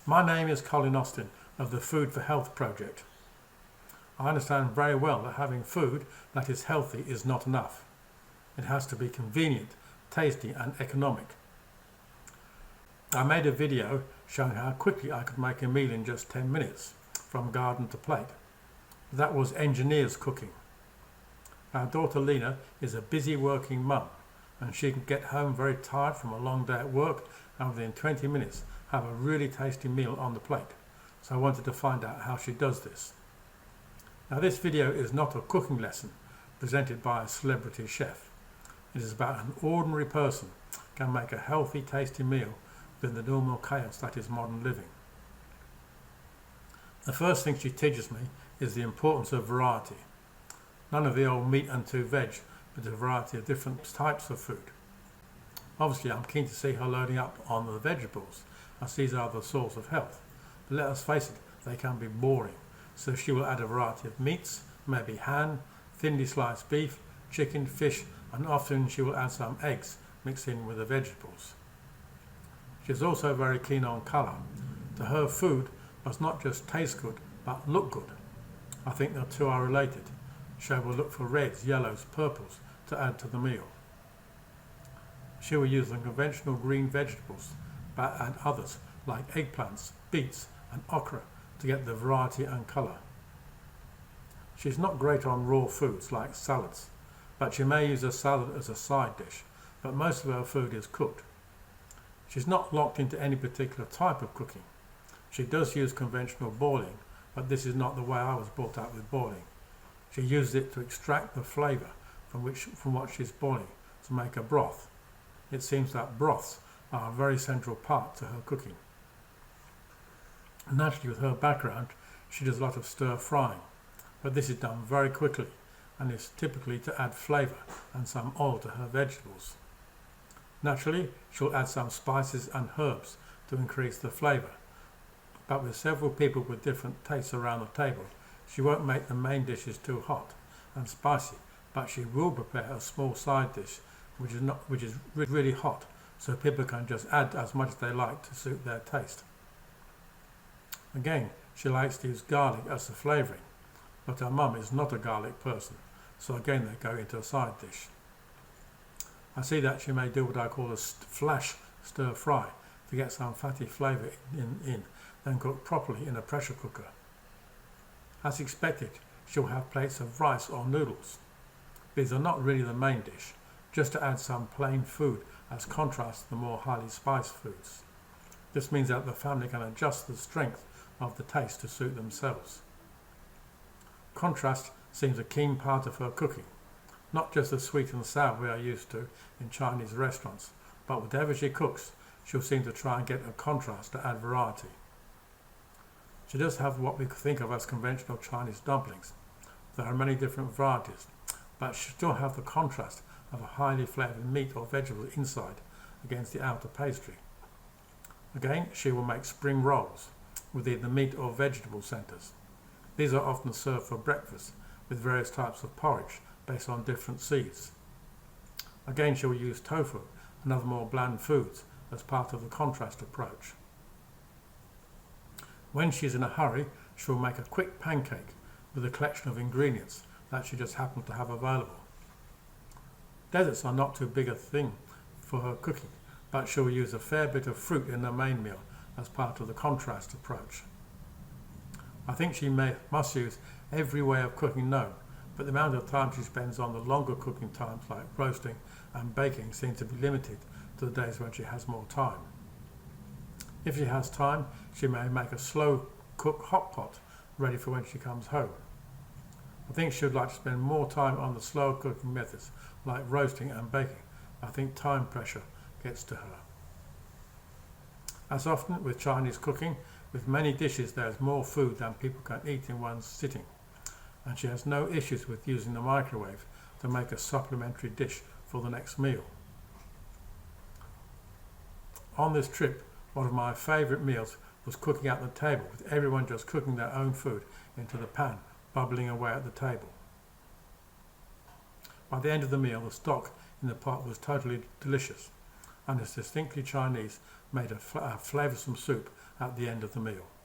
My name is Colin Austin of the Food for Health project. I understand very well that having food that is healthy is not enough. It has to be convenient, tasty and economic. I made a video showing how quickly I could make a meal in just 10 minutes, from garden to plate. That was engineer's cooking. Our daughter Lina is a busy working mum, and she can get home very tired from a long day at work and within 20 minutes have a really tasty meal on the plate. So I wanted to find out how she does this. Now this video is not a cooking lesson presented by a celebrity chef. It is about an ordinary person can make a healthy, tasty meal within the normal chaos that is modern living. The first thing she teaches me is the importance of variety. None of the old meat and two veg, but a variety of different types of food. Obviously I'm keen to see her loading up on the vegetables, as these are the source of health. But let us face it, they can be boring. So she will add a variety of meats, maybe ham, thinly sliced beef, chicken, fish, and often she will add some eggs mixed in with the vegetables. She is also very keen on colour. To her, food must not just taste good, but look good. I think the two are related. She will look for reds, yellows, purples to add to the meal. She will use the conventional green vegetables, but add others like eggplants, beets and okra to get the variety and colour. She's not great on raw foods like salads, but she may use a salad as a side dish, but most of her food is cooked. She's not locked into any particular type of cooking. She does use conventional boiling, but this is not the way I was brought up with boiling. She uses it to extract the flavour from what she's boiling to make a broth. It seems that broths are a very central part to her cooking. Naturally, with her background, she does a lot of stir frying, but this is done very quickly and is typically to add flavour and some oil to her vegetables. Naturally, she'll add some spices and herbs to increase the flavour, but with several people with different tastes around the table, she won't make the main dishes too hot and spicy, but she will prepare a small side dish which is really hot, so people can just add as much as they like to suit their taste. Again, she likes to use garlic as the flavouring, but her mum is not a garlic person, so again they go into a side dish. I see that she may do what I call a flash stir fry to get some fatty flavour in, then cook properly in a pressure cooker. As expected, she'll have plates of rice or noodles. These are not really the main dish, just to add some plain food as contrast to the more highly spiced foods. This means that the family can adjust the strength of the taste to suit themselves. Contrast seems a keen part of her cooking, not just the sweet and sour we are used to in Chinese restaurants, but whatever she cooks, she'll seem to try and get a contrast to add variety. She does have what we think of as conventional Chinese dumplings. There are many different varieties, but she still have the contrast of a highly flavoured meat or vegetable inside against the outer pastry. Again, she will make spring rolls with either meat or vegetable centres. These are often served for breakfast with various types of porridge based on different seeds. Again, she will use tofu and other more bland foods as part of the contrast approach. When she's in a hurry, she will make a quick pancake with a collection of ingredients that she just happens to have available. Desserts are not too big a thing for her cooking, but she will use a fair bit of fruit in her main meal as part of the contrast approach. I think she must use every way of cooking known, but the amount of time she spends on the longer cooking times like roasting and baking seems to be limited to the days when she has more time. If she has time, she may make a slow cook hot pot ready for when she comes home. I think she would like to spend more time on the slower cooking methods like roasting and baking. I think time pressure gets to her. As often with Chinese cooking, with many dishes there is more food than people can eat in one sitting, and she has no issues with using the microwave to make a supplementary dish for the next meal. On this trip, one of my favourite meals was cooking at the table, with everyone just cooking their own food into the pan, bubbling away at the table. By the end of the meal, the stock in the pot was totally delicious, and it's distinctly Chinese, made a flavoursome soup at the end of the meal.